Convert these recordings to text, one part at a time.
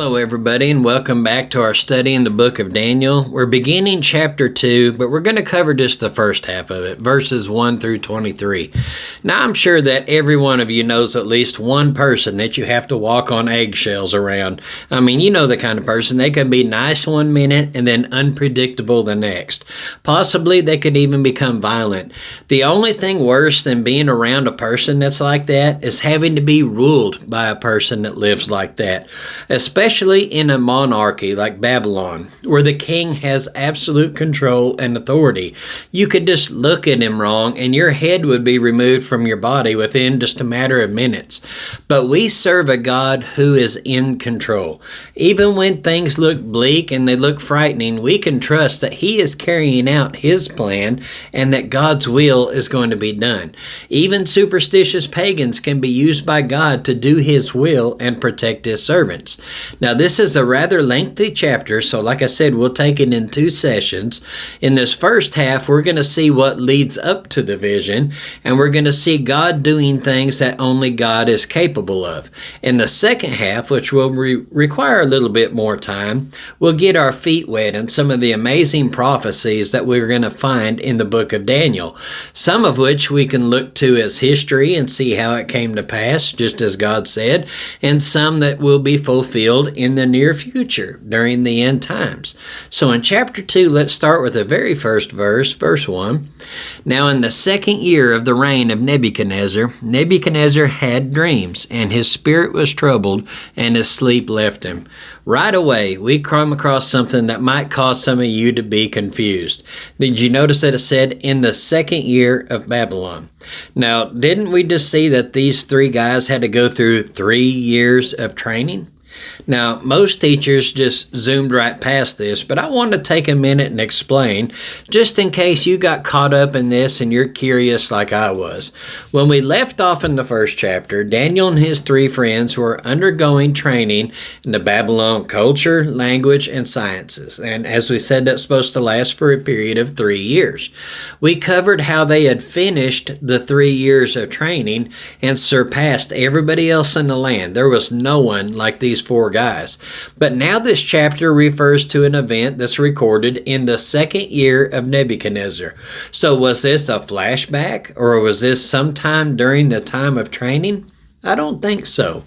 Hello, everybody, and welcome back to our study in the book of Daniel. We're beginning chapter 2, but we're going to cover just the first half of it, verses 1 through 23. Now, I'm sure that every one of you knows at least one person that you have to walk on eggshells around. I mean, you know the kind of person. They can be nice one minute and then unpredictable the next. Possibly they could even become violent. The only thing worse than being around a person that's like that is having to be ruled by a person that lives like that. Especially in a monarchy like Babylon, where the king has absolute control and authority. You could just look at him wrong and your head would be removed from your body within just a matter of minutes. But we serve a God who is in control. Even when things look bleak and they look frightening, we can trust that he is carrying out his plan and that God's will is going to be done. Even superstitious pagans can be used by God to do his will and protect his servants. Now, this is a rather lengthy chapter, so like I said, we'll take it in 2 sessions. In this first half, we're going to see what leads up to the vision, and we're going to see God doing things that only God is capable of. In the second half, which will require a little bit more time, we'll get our feet wet in some of the amazing prophecies that we're going to find in the book of Daniel, some of which we can look to as history and see how it came to pass, just as God said, and some that will be fulfilled in the near future during the end times. So in chapter 2, let's start with the very first verse, verse 1. Now in the second year of the reign of Nebuchadnezzar, Nebuchadnezzar had dreams, and his spirit was troubled, and his sleep left him. Right away, we come across something that might cause some of you to be confused. Did you notice that it said in the second year of Babylon? Now, didn't we just see that these 3 guys had to go through 3 years of training? Now, most teachers just zoomed right past this, but I want to take a minute and explain, just in case you got caught up in this and you're curious like I was. When we left off in the first chapter, Daniel and his 3 friends were undergoing training in the Babylon culture, language, and sciences. And as we said, that's supposed to last for a period of 3 years. We covered how they had finished the 3 years of training and surpassed everybody else in the land. There was no one like these 4 guys. But now this chapter refers to an event that's recorded in the second year of Nebuchadnezzar. So was this a flashback, or was this sometime during the time of training? I don't think so.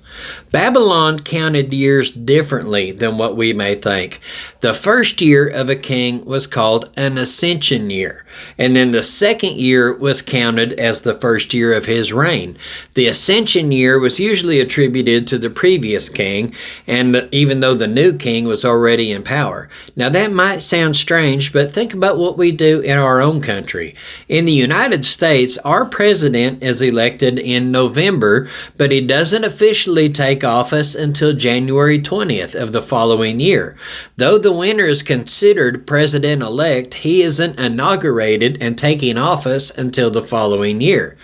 Babylon counted years differently than what we may think. The first year of a king was called an ascension year, and then the second year was counted as the first year of his reign. The ascension year was usually attributed to the previous king, and even though the new king was already in power. Now that might sound strange, but think about what we do in our own country. In the United States, our president is elected in November, but he doesn't officially take office until January 20th of the following year. Though the winner is considered president-elect, he isn't inaugurated and taking office until the following year.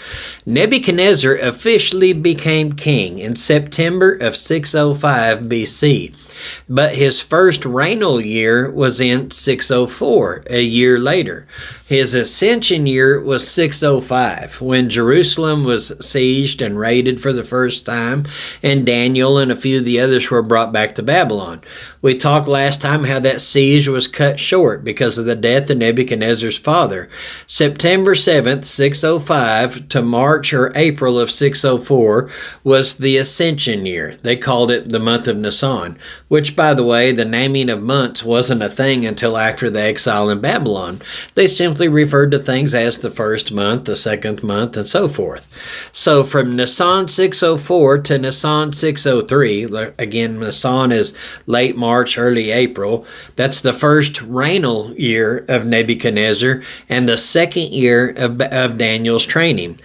Nebuchadnezzar officially became king in September of 605 BC. But his first regnal year was in 604, a year later. His ascension year was 605, when Jerusalem was sieged and raided for the first time, and Daniel and a few of the others were brought back to Babylon. We talked last time how that siege was cut short because of the death of Nebuchadnezzar's father. September 7th, 605 to March or April of 604 was the ascension year. They called it the month of Nisan, which, by the way, the naming of months wasn't a thing until after the exile in Babylon. They simply referred to things as the first month, the second month, and so forth. So from Nisan 604 to Nisan 603, again, Nisan is late March, early April, that's the first regnal year of Nebuchadnezzar and the second year of Daniel's training.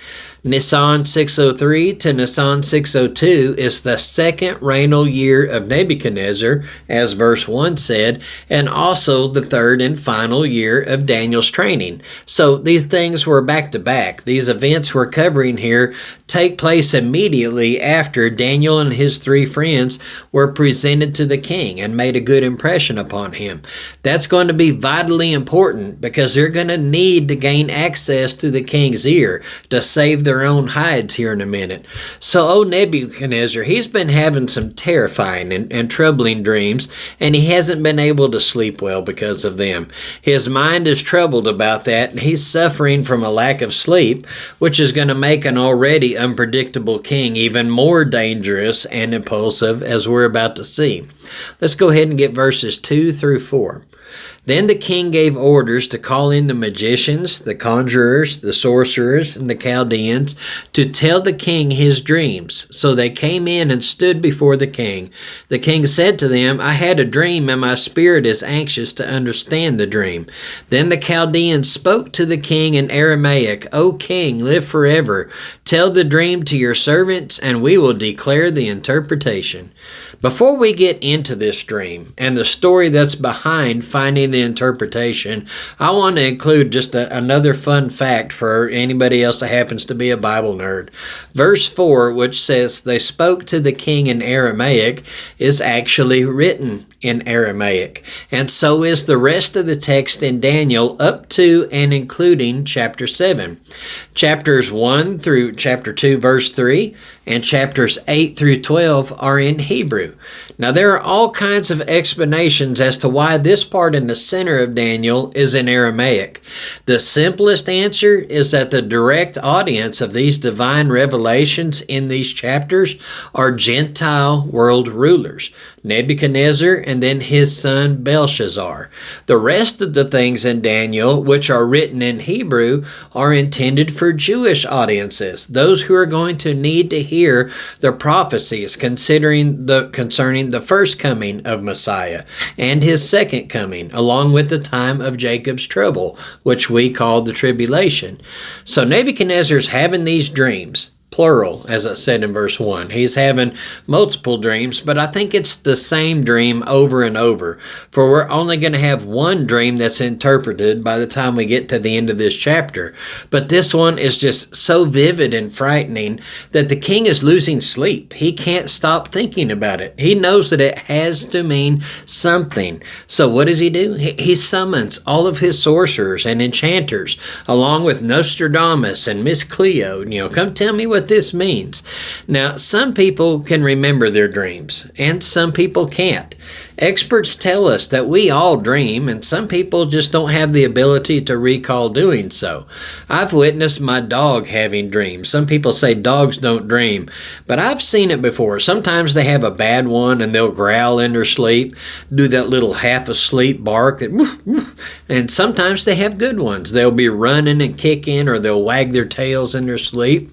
Nisan 603 to Nisan 602 is the second regnal year of Nebuchadnezzar, as verse 1 said, and also the third and final year of Daniel's training. So these things were back to back. These events we're covering here take place immediately after Daniel and his three friends were presented to the king and made a good impression upon him. That's going to be vitally important because they're going to need to gain access to the king's ear to save their own hides here in a minute. So old Nebuchadnezzar, he's been having some terrifying and troubling dreams, and he hasn't been able to sleep well because of them. His mind is troubled about that, and he's suffering from a lack of sleep, which is going to make an already unpredictable king even more dangerous and impulsive, as we're about to see. Let's go ahead and get verses 2 through 4. Then the king gave orders to call in the magicians, the conjurers, the sorcerers, and the Chaldeans to tell the king his dreams. So they came in and stood before the king. The king said to them, I had a dream, and my spirit is anxious to understand the dream. Then the Chaldeans spoke to the king in Aramaic, O king, live forever. Tell the dream to your servants, and we will declare the interpretation. Before we get into this dream and the story that's behind finding the interpretation, I want to include just another fun fact for anybody else that happens to be a Bible nerd. Verse 4, which says, they spoke to the king in Aramaic, is actually written in Aramaic. And so is the rest of the text in Daniel up to and including chapter 7. Chapters 1 through chapter 2, verse 3, and chapters 8 through 12 are in Hebrew. Now, there are all kinds of explanations as to why this part in the center of Daniel is in Aramaic. The simplest answer is that the direct audience of these divine revelations in these chapters are Gentile world rulers, Nebuchadnezzar and then his son Belshazzar. The rest of the things in Daniel, which are written in Hebrew, are intended for Jewish audiences, those who are going to need to hear the prophecies concerning the first coming of Messiah and his second coming, along with the time of Jacob's trouble, which we call the tribulation. So Nebuchadnezzar's having these dreams. Plural, as I said in verse 1. He's having multiple dreams, but I think it's the same dream over and over. For we're only going to have one dream that's interpreted by the time we get to the end of this chapter. But this one is just so vivid and frightening that the king is losing sleep. He can't stop thinking about it. He knows that it has to mean something. So what does he do? He summons all of his sorcerers and enchanters, along with Nostradamus and Miss Cleo. Come tell me what this means. Now, some people can remember their dreams, and some people can't. Experts tell us that we all dream, and some people just don't have the ability to recall doing so. I've witnessed my dog having dreams. Some people say dogs don't dream, but I've seen it before. Sometimes they have a bad one, and they'll growl in their sleep, do that little half-asleep bark, and sometimes they have good ones. They'll be running and kicking, or they'll wag their tails in their sleep.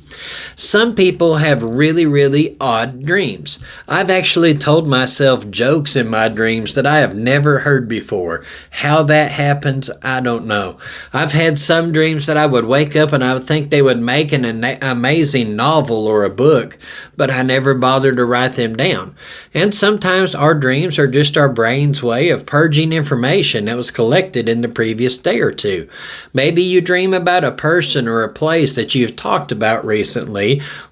Some people have really, really odd dreams. I've actually told myself jokes in my dreams that I have never heard before. How that happens, I don't know. I've had some dreams that I would wake up and I would think they would make an amazing novel or a book, but I never bothered to write them down. And sometimes our dreams are just our brain's way of purging information that was collected in the previous day or two. Maybe you dream about a person or a place that you've talked about recently,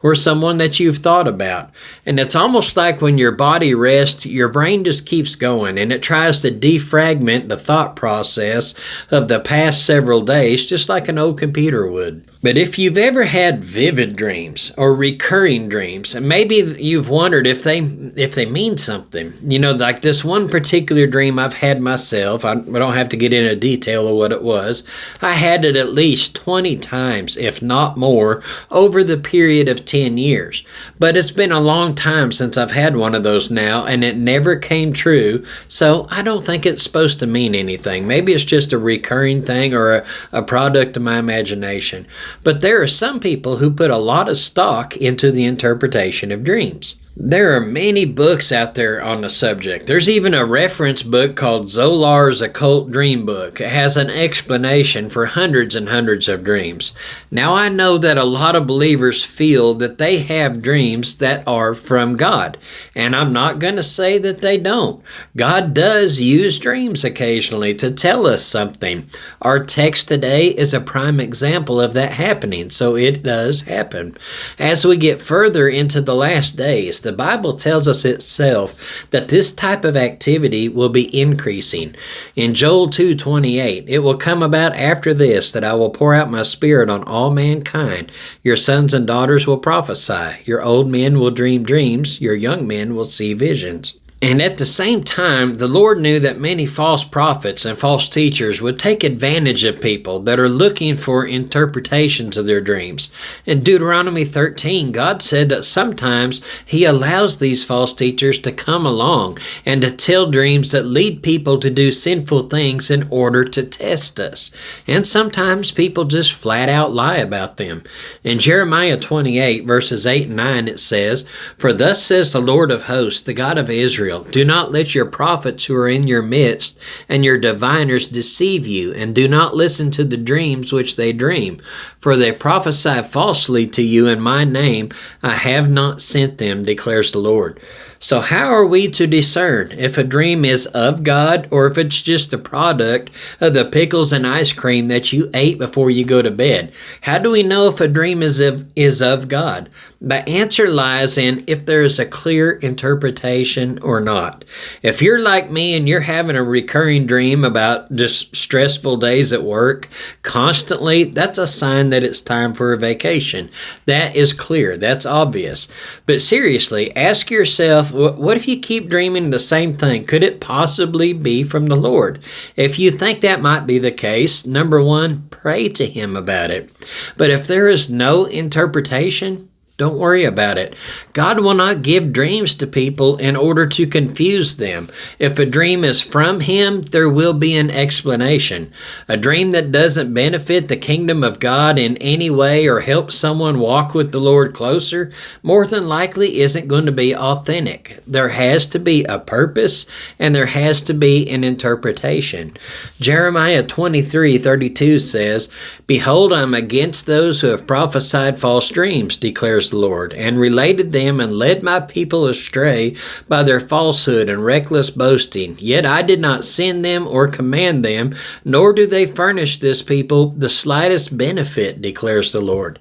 or someone that you've thought about. And it's almost like when your body rests, your brain just keeps going and it tries to defragment the thought process of the past several days, just like an old computer would. But if you've ever had vivid dreams or recurring dreams, maybe you've wondered if they mean something. Like this one particular dream I've had myself, I don't have to get into detail of what it was. I had it at least 20 times, if not more, over the period of 10 years. But it's been a long time since I've had one of those now, and it never came true, so I don't think it's supposed to mean anything. Maybe it's just a recurring thing or a product of my imagination. But there are some people who put a lot of stock into the interpretation of dreams. There are many books out there on the subject. There's even a reference book called Zolar's Occult Dream Book. It has an explanation for hundreds and hundreds of dreams. Now, I know that a lot of believers feel that they have dreams that are from God, and I'm not going to say that they don't. God does use dreams occasionally to tell us something. Our text today is a prime example of that happening, so it does happen. As we get further into the last days, the Bible tells us itself that this type of activity will be increasing. In Joel 2:28, it will come about after this that I will pour out my spirit on all mankind. Your sons and daughters will prophesy. Your old men will dream dreams. Your young men will see visions. And at the same time, the Lord knew that many false prophets and false teachers would take advantage of people that are looking for interpretations of their dreams. In Deuteronomy 13, God said that sometimes He allows these false teachers to come along and to tell dreams that lead people to do sinful things in order to test us. And sometimes people just flat out lie about them. In Jeremiah 28, verses 8 and 9, it says, "For thus says the Lord of hosts, the God of Israel, do not let your prophets who are in your midst and your diviners deceive you, and do not listen to the dreams which they dream. For they prophesy falsely to you in my name. I have not sent them, declares the Lord." So how are we to discern if a dream is of God or if it's just a product of the pickles and ice cream that you ate before you go to bed? How do we know if a dream is of God? The answer lies in if there is a clear interpretation or not. If you're like me and you're having a recurring dream about just stressful days at work constantly, that's a sign that it's time for a vacation. That is clear. That's obvious. But seriously, ask yourself, what if you keep dreaming the same thing? Could it possibly be from the Lord? If you think that might be the case, number one, pray to Him about it. But if there is no interpretation, don't worry about it. God will not give dreams to people in order to confuse them. If a dream is from Him, there will be an explanation. A dream that doesn't benefit the kingdom of God in any way or help someone walk with the Lord closer, more than likely isn't going to be authentic. There has to be a purpose and there has to be an interpretation. Jeremiah 23:32 says, "Behold, I am against those who have prophesied false dreams, declares the Lord, and related them and led my people astray by their falsehood and reckless boasting. Yet I did not send them or command them, nor do they furnish this people the slightest benefit, declares the Lord."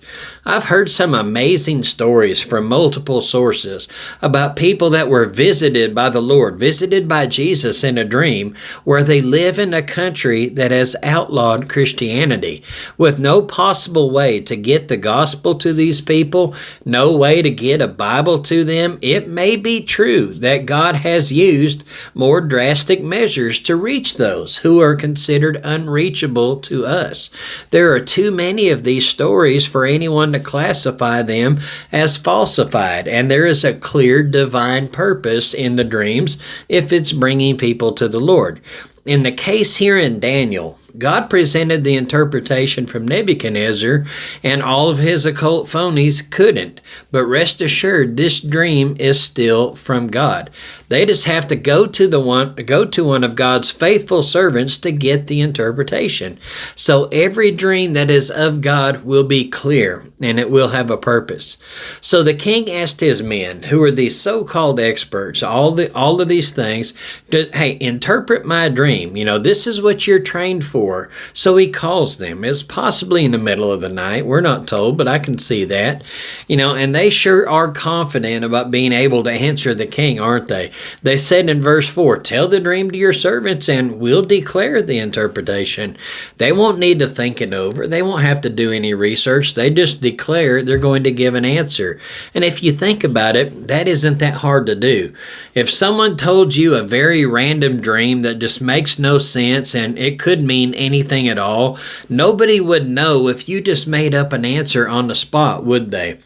I've heard some amazing stories from multiple sources about people that were visited by the Lord, visited by Jesus in a dream, where they live in a country that has outlawed Christianity, with no possible way to get the gospel to these people, no way to get a Bible to them. It may be true that God has used more drastic measures to reach those who are considered unreachable to us. There are too many of these stories for anyone to classify them as falsified, and there is a clear divine purpose in the dreams if it's bringing people to the Lord. In the case here in Daniel, God presented the interpretation from Nebuchadnezzar, and all of his occult phonies couldn't. But rest assured, this dream is still from God. They just have to go to one of God's faithful servants to get the interpretation. So every dream that is of God will be clear, and it will have a purpose. So the king asked his men, who are these so-called experts, all of these things, hey, interpret my dream. This is what you're trained for. So he calls them. It's possibly in the middle of the night. We're not told, but I can see that. And they sure are confident about being able to answer the king, aren't they? They said in verse 4, "Tell the dream to your servants and we'll declare the interpretation." They won't need to think it over. They won't have to do any research. They just declare they're going to give an answer. And if you think about it, that isn't that hard to do. If someone told you a very random dream that just makes no sense and it could mean anything at all, nobody would know if you just made up an answer on the spot, would they?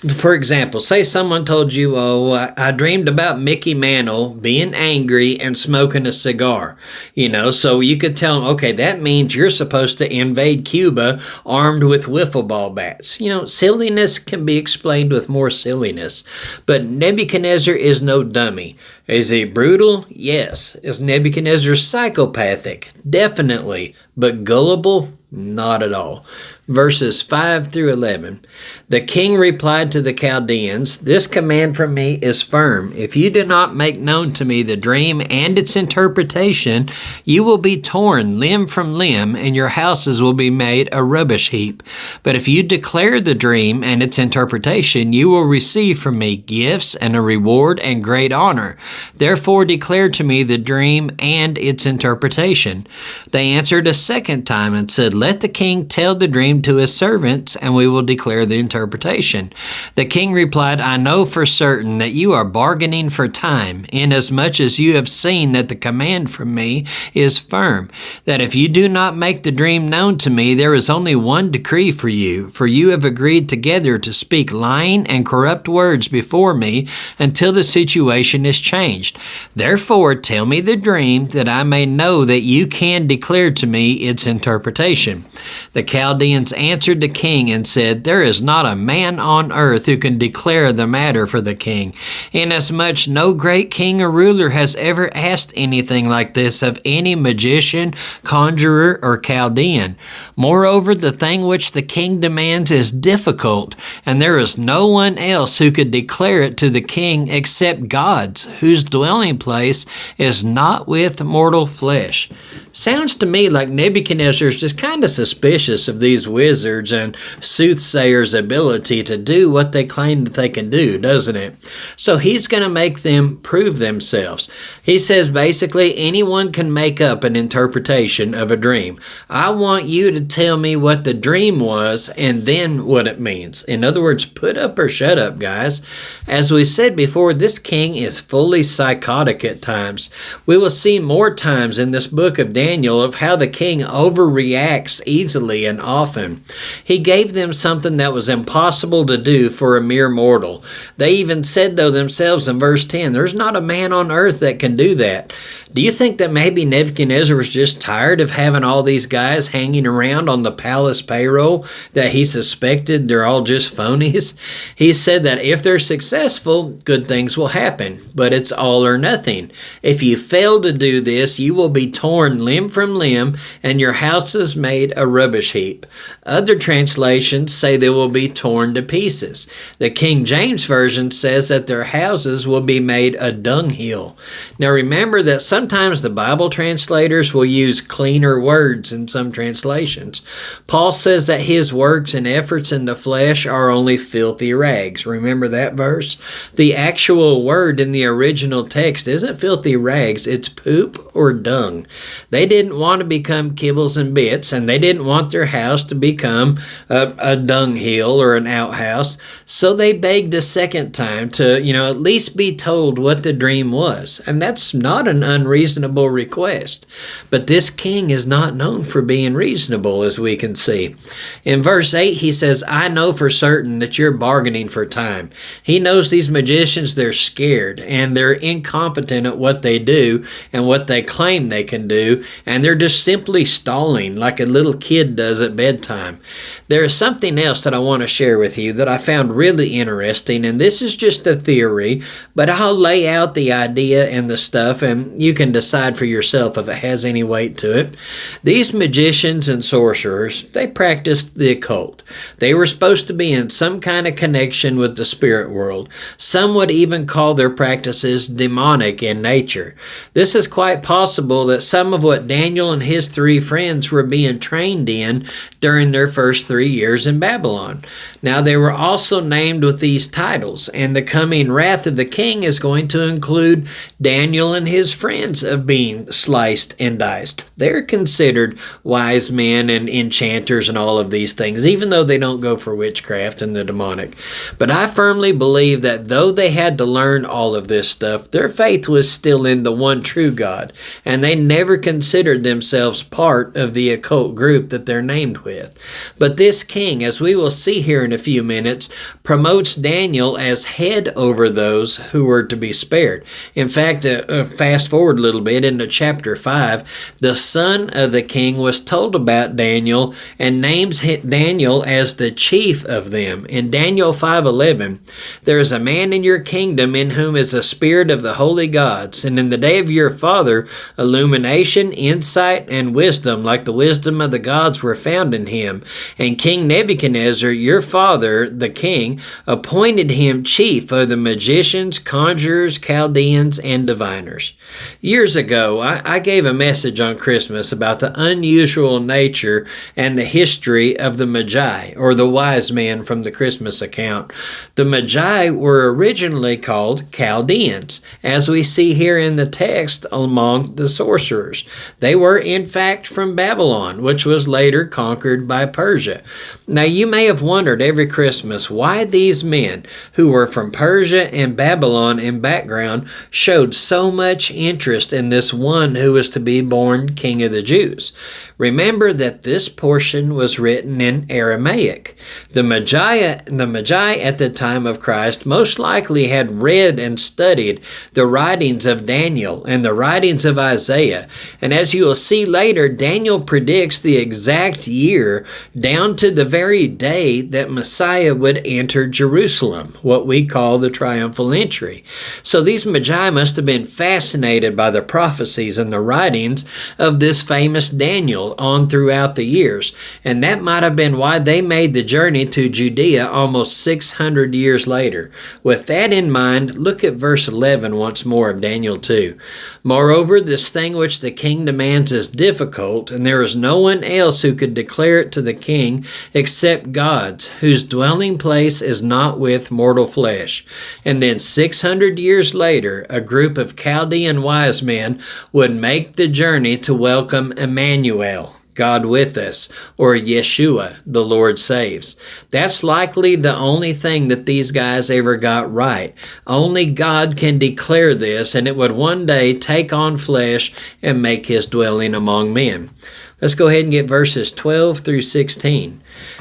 For example, say someone told you, "Oh, I dreamed about Mickey Mouse flannel, being angry, and smoking a cigar. So you could tell them, okay, that means you're supposed to invade Cuba armed with wiffle ball bats. Silliness can be explained with more silliness. But Nebuchadnezzar is no dummy. Is he brutal? Yes. Is Nebuchadnezzar psychopathic? Definitely. But gullible? Not at all. Verses 5 through 11. The king replied to the Chaldeans, "This command from me is firm. If you do not make known to me the dream and its interpretation, you will be torn limb from limb, and your houses will be made a rubbish heap. But if you declare the dream and its interpretation, you will receive from me gifts and a reward and great honor. Therefore declare to me the dream and its interpretation." They answered a second time and said, "Let the king tell the dream to his servants, and we will declare the interpretation." The king replied, "I know for certain that you are bargaining for time, inasmuch as you have seen that the command from me is firm, that if you do not make the dream known to me, there is only one decree for you have agreed together to speak lying and corrupt words before me until the situation is changed. Therefore tell me the dream, that I may know that you can declare to me its interpretation." The Chaldeans answered the king and said, "There is not a man on earth who can declare the matter for the king, inasmuch no great king or ruler has ever asked anything like this of any magician, conjurer, or Chaldean. Moreover, the thing which the king demands is difficult, and there is no one else who could declare it to the king except God's, whose dwelling place is not with mortal flesh." Sounds to me like Nebuchadnezzar is just kind of suspicious of these wizards and soothsayers' ability to do what they claim that they can do, doesn't it? So he's going to make them prove themselves. He says basically anyone can make up an interpretation of a dream. I want you to tell me what the dream was and then what it means. In other words, put up or shut up, guys. As we said before, this king is fully psychotic at times. We will see more times in this book of Daniel of how the king overreacts easily and often. He gave them something that was impossible to do for a mere mortal. They even said, though, themselves in verse 10, "There's not a man on earth that can do that." Do you think that maybe Nebuchadnezzar was just tired of having all these guys hanging around on the palace payroll that he suspected they're all just phonies? He said that if they're successful, good things will happen, but it's all or nothing. If you fail to do this, you will be torn limb from limb, and your houses made a rubbish heap. Other translations say they will be torn to pieces. The King James Version says that their houses will be made a dunghill. Now remember that sometimes the Bible translators will use cleaner words in some translations. Paul says that his works and efforts in the flesh are only filthy rags. Remember that verse? The actual word in the original text isn't filthy rags, it's poop or dung. They didn't want to become kibbles and bits, and they didn't want their house to become a dunghill or an outhouse, so they begged a second time to, at least be told what the dream was. And that's not an unreasonable request. But this king is not known for being reasonable, as we can see. In verse 8, he says, "I know for certain that you're bargaining for time." He knows these magicians, they're scared, and they're incompetent at what they do and what they claim they can do, and they're just simply stalling like a little kid does at bedtime. There is something else that I want to share with you that I found really interesting, and this is just a theory, but I'll lay out the idea and the stuff, and you can decide for yourself if it has any weight to it. These magicians and sorcerers, they practiced the occult. They were supposed to be in some kind of connection with the spirit world. Some would even call their practices demonic in nature. This is quite possible that some of what Daniel and his three friends were being trained in during their first 3 years in Babylon. Now they were also named with these titles, and the coming wrath of the king is going to include Daniel and his friends of being sliced and diced. They're considered wise men and enchanters and all of these things, even though they don't go for witchcraft and the demonic. But I firmly believe that though they had to learn all of this stuff, their faith was still in the one true God, and they never considered themselves part of the occult group that they're named with. with. But this king, as we will see here in a few minutes, promotes Daniel as head over those who were to be spared. In fact, fast forward a little bit into chapter 5, the son of the king was told about Daniel and names Daniel as the chief of them. In Daniel 5:11, there is a man in your kingdom in whom is the spirit of the holy gods, and in the day of your father illumination, insight, and wisdom like the wisdom of the gods were found in him. And King Nebuchadnezzar, your father, the king, appointed him chief of the magicians, conjurers, Chaldeans, and diviners. Years ago, I gave a message on Christmas about the unusual nature and the history of the Magi, or the wise men from the Christmas account. The Magi were originally called Chaldeans, as we see here in the text among the sorcerers. They were, in fact, from Babylon, which was later conquered by Persia. Now, you may have wondered every Christmas why these men, who were from Persia and Babylon in background, showed so much interest in this one who was to be born King of the Jews. Remember that this portion was written in Aramaic. The Magi at the time of Christ most likely had read and studied the writings of Daniel and the writings of Isaiah. And as you will see later, Daniel predicts the exact year down to the very day that Messiah would enter Jerusalem, what we call the triumphal entry. So these Magi must have been fascinated by the prophecies and the writings of this famous Daniel on throughout the years, and that might have been why they made the journey to Judea almost 600 years later. With that in mind, look at verse 11 once more of Daniel 2. Moreover, this thing which the king demands is difficult, and there is no one else who could declare it to the king except God's, whose dwelling place is not with mortal flesh. And then 600 years later, a group of Chaldean wise men would make the journey to welcome Emmanuel, God with us, or Yeshua, the Lord saves. That's likely the only thing that these guys ever got right. Only God can declare this, and it would one day take on flesh and make his dwelling among men. Let's go ahead and get verses 12 through 16.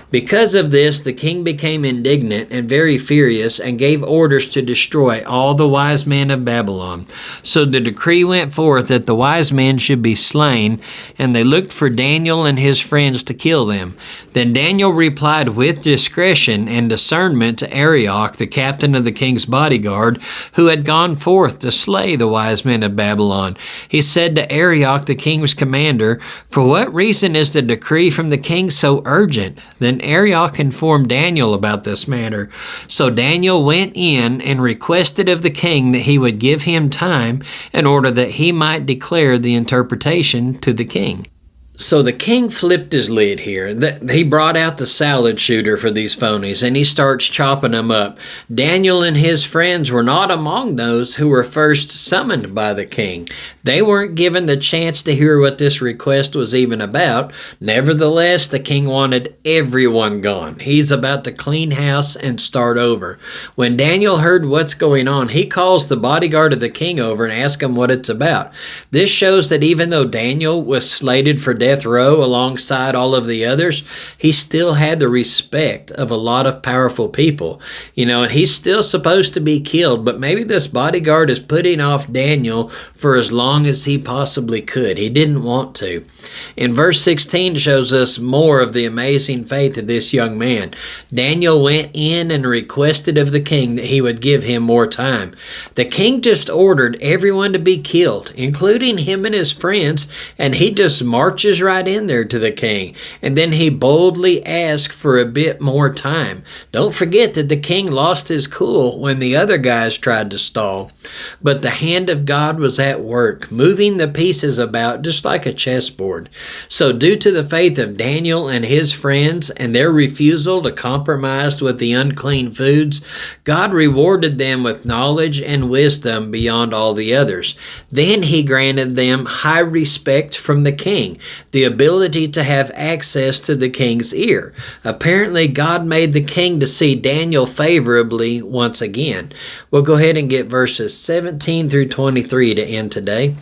Because of this, the king became indignant and very furious and gave orders to destroy all the wise men of Babylon. So the decree went forth that the wise men should be slain, and they looked for Daniel and his friends to kill them. Then Daniel replied with discretion and discernment to Arioch, the captain of the king's bodyguard, who had gone forth to slay the wise men of Babylon. He said to Arioch, the king's commander, "For what reason is the decree from the king so urgent?" Then Arioch informed Daniel about this matter. So Daniel went in and requested of the king that he would give him time in order that he might declare the interpretation to the king. So the king flipped his lid here. He brought out the salad shooter for these phonies, and he starts chopping them up. Daniel and his friends were not among those who were first summoned by the king. They weren't given the chance to hear what this request was even about. Nevertheless, the king wanted everyone gone. He's about to clean house and start over. When Daniel heard what's going on, he calls the bodyguard of the king over and asks him what it's about. This shows that even though Daniel was slated for death row alongside all of the others, he still had the respect of a lot of powerful people. And he's still supposed to be killed, but maybe this bodyguard is putting off Daniel for as long as he possibly could. He didn't want to. In verse 16 shows us more of the amazing faith of this young man. Daniel went in and requested of the king that he would give him more time. The king just ordered everyone to be killed, including him and his friends, and he just marches right in there to the king. And then he boldly asks for a bit more time. Don't forget that the king lost his cool when the other guys tried to stall. But the hand of God was at work, moving the pieces about just like a chessboard. So due to the faith of Daniel and his friends and their refusal to compromise with the unclean foods, God rewarded them with knowledge and wisdom beyond all the others. Then he granted them high respect from the king, the ability to have access to the king's ear. Apparently, God made the king to see Daniel favorably once again. We'll go ahead and get verses 17 through 23 to end today.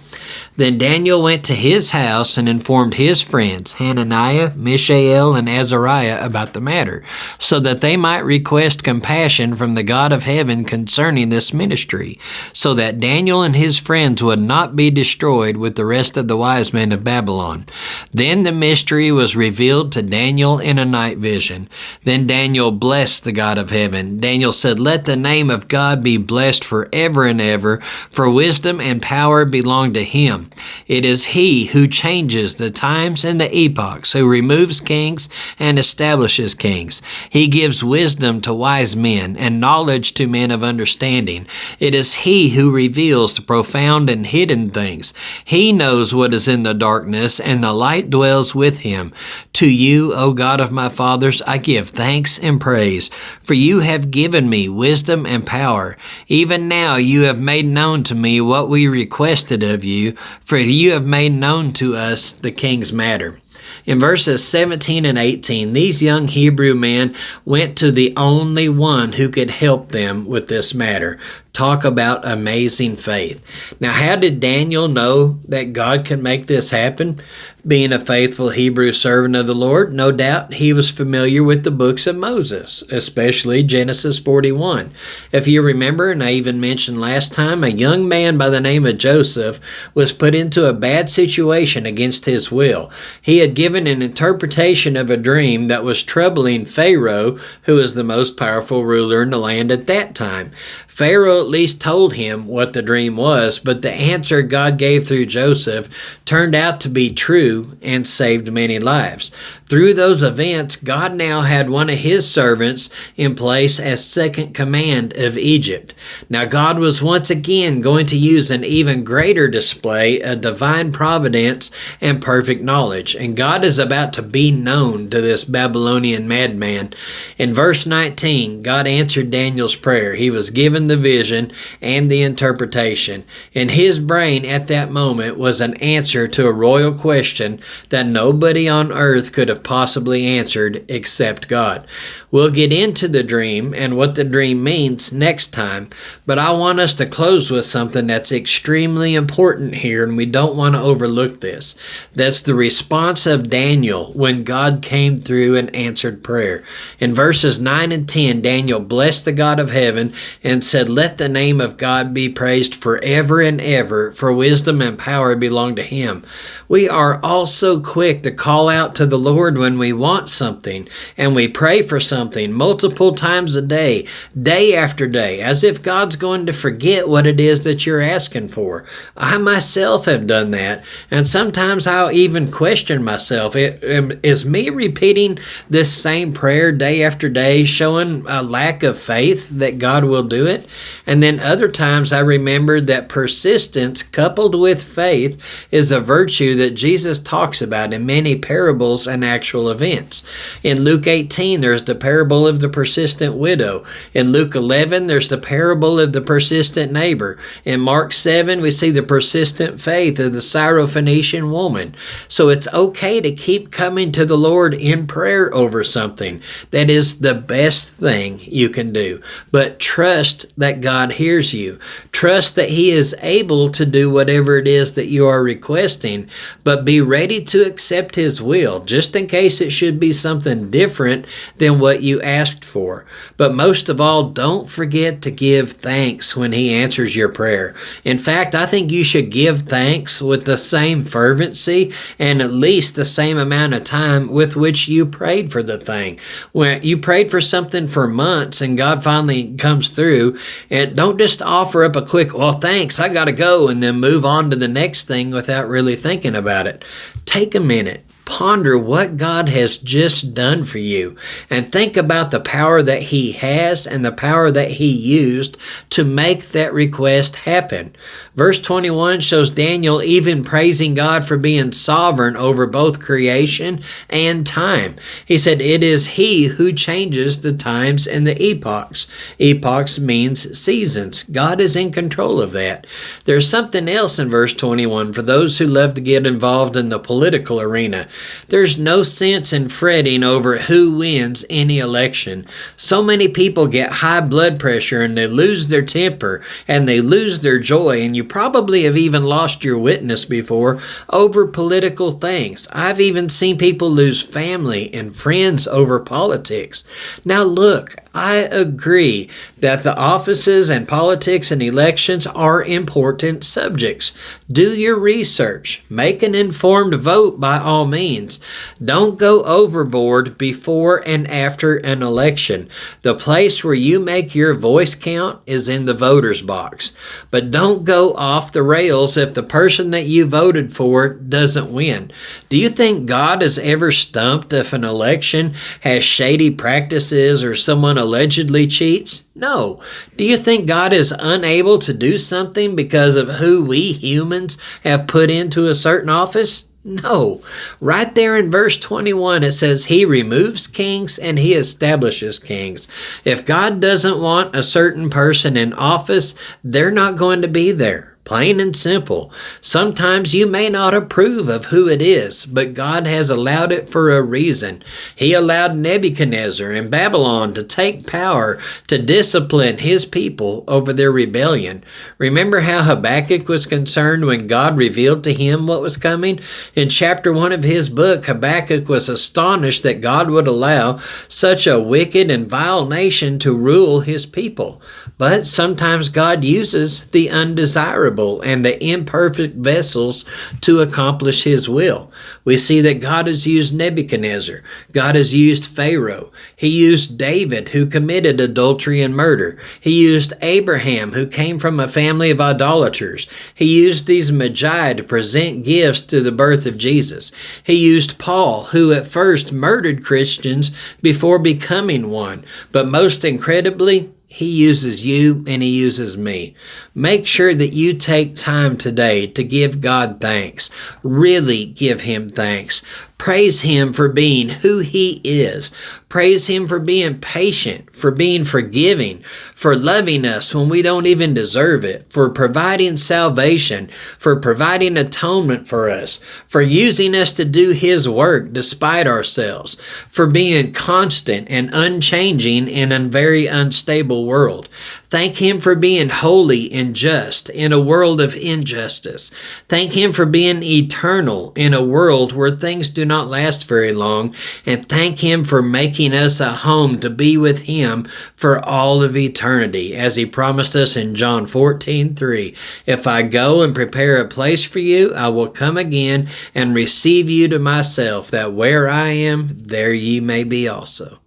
Then Daniel went to his house and informed his friends, Hananiah, Mishael, and Azariah, about the matter, so that they might request compassion from the God of heaven concerning this ministry, so that Daniel and his friends would not be destroyed with the rest of the wise men of Babylon. Then the mystery was revealed to Daniel in a night vision. Then Daniel blessed the God of heaven. Daniel said, "Let the name of God be blessed forever and ever, for wisdom and power belong to him. It is he who changes the times and the epochs, who removes kings and establishes kings. He gives wisdom to wise men and knowledge to men of understanding. It is he who reveals the profound and hidden things. He knows what is in the darkness, and the light dwells with him. To you, O God of my fathers, I give thanks and praise, for you have given me wisdom and power. Even now you have made known to me what we requested of you, for you have made known to us the king's matter." In verses 17 and 18, these young Hebrew men went to the only one who could help them with this matter. Talk about amazing faith. Now, how did Daniel know that God could make this happen? Being a faithful Hebrew servant of the Lord, no doubt he was familiar with the books of Moses, especially Genesis 41. If you remember, and I even mentioned last time, a young man by the name of Joseph was put into a bad situation against his will. He had given an interpretation of a dream that was troubling Pharaoh, who was the most powerful ruler in the land at that time. Pharaoh at least told him what the dream was, but the answer God gave through Joseph turned out to be true and saved many lives. Through those events, God now had one of his servants in place as second command of Egypt. Now, God was once again going to use an even greater display of divine providence and perfect knowledge, and God is about to be known to this Babylonian madman. In verse 19, God answered Daniel's prayer. He was given the vision and the interpretation. In his brain at that moment was an answer to a royal question that nobody on earth could have possibly answered except God. We'll get into the dream and what the dream means next time, but I want us to close with something that's extremely important here, and we don't want to overlook this. That's the response of Daniel when God came through and answered prayer. In verses 9 and 10, Daniel blessed the God of heaven and said, "Let the name of God be praised forever and ever, for wisdom and power belong to him." We are all so quick to call out to the Lord when we want something, and we pray for something multiple times a day, day after day, as if God's going to forget what it is that you're asking for. I myself have done that, and sometimes I'll even question myself. Is me repeating this same prayer day after day showing a lack of faith that God will do it? And then other times I remember that persistence coupled with faith is a virtue that Jesus talks about in many parables and actual events. In Luke 18, there's the parable of the persistent widow. In Luke 11, there's the parable of the persistent neighbor. In Mark 7, we see the persistent faith of the Syrophoenician woman. So it's okay to keep coming to the Lord in prayer over something. That is the best thing you can do. But trust that God hears you. Trust that he is able to do whatever it is that you are requesting, but be ready to accept his will, just in case it should be something different than what you asked for. But most of all, don't forget to give thanks when he answers your prayer. In fact, I think you should give thanks with the same fervency and at least the same amount of time with which you prayed for the thing. When you prayed for something for months and God finally comes through, and don't just offer up a quick, "Well, thanks, I gotta go," and then move on to the next thing without really thinking about it. Take a minute. Ponder what God has just done for you and think about the power that he has and the power that he used to make that request happen. Verse 21 shows Daniel even praising God for being sovereign over both creation and time. He said, "It is he who changes the times and the epochs." Epochs means seasons. God is in control of that. There's something else in verse 21 for those who love to get involved in the political arena. There's no sense in fretting over who wins any election. So many people get high blood pressure and they lose their temper and they lose their joy, and you probably have even lost your witness before over political things. I've even seen people lose family and friends over politics. Now look, I agree that the offices and politics and elections are important subjects. Do your research. Make an informed vote by all means. Don't go overboard before and after an election. The place where you make your voice count is in the voter's box. But don't go off the rails if the person that you voted for doesn't win. Do you think God is ever stumped if an election has shady practices or someone allegedly cheats? No. Do you think God is unable to do something because of who we humans have put into a certain office? No. Right there in verse 21, it says, He removes kings and He establishes kings. If God doesn't want a certain person in office, they're not going to be there. Plain and simple. Sometimes you may not approve of who it is, but God has allowed it for a reason. He allowed Nebuchadnezzar in Babylon to take power to discipline his people over their rebellion. Remember how Habakkuk was concerned when God revealed to him what was coming? In chapter 1 of his book, Habakkuk was astonished that God would allow such a wicked and vile nation to rule his people. But sometimes God uses the undesirable and the imperfect vessels to accomplish His will. We see that God has used Nebuchadnezzar. God has used Pharaoh. He used David, who committed adultery and murder. He used Abraham, who came from a family of idolaters. He used these magi to present gifts to the birth of Jesus. He used Paul, who at first murdered Christians before becoming one. But most incredibly, He uses you and He uses me. Make sure that you take time today to give God thanks. Really give Him thanks. Praise Him for being who He is. Praise Him for being patient, for being forgiving, for loving us when we don't even deserve it, for providing salvation, for providing atonement for us, for using us to do His work despite ourselves, for being constant and unchanging in a very unstable world. Thank Him for being holy and just in a world of injustice. Thank Him for being eternal in a world where things do not last very long. And thank Him for making us a home to be with Him for all of eternity, as He promised us in John 14:3. If I go and prepare a place for you, I will come again and receive you to myself, that where I am, there ye may be also.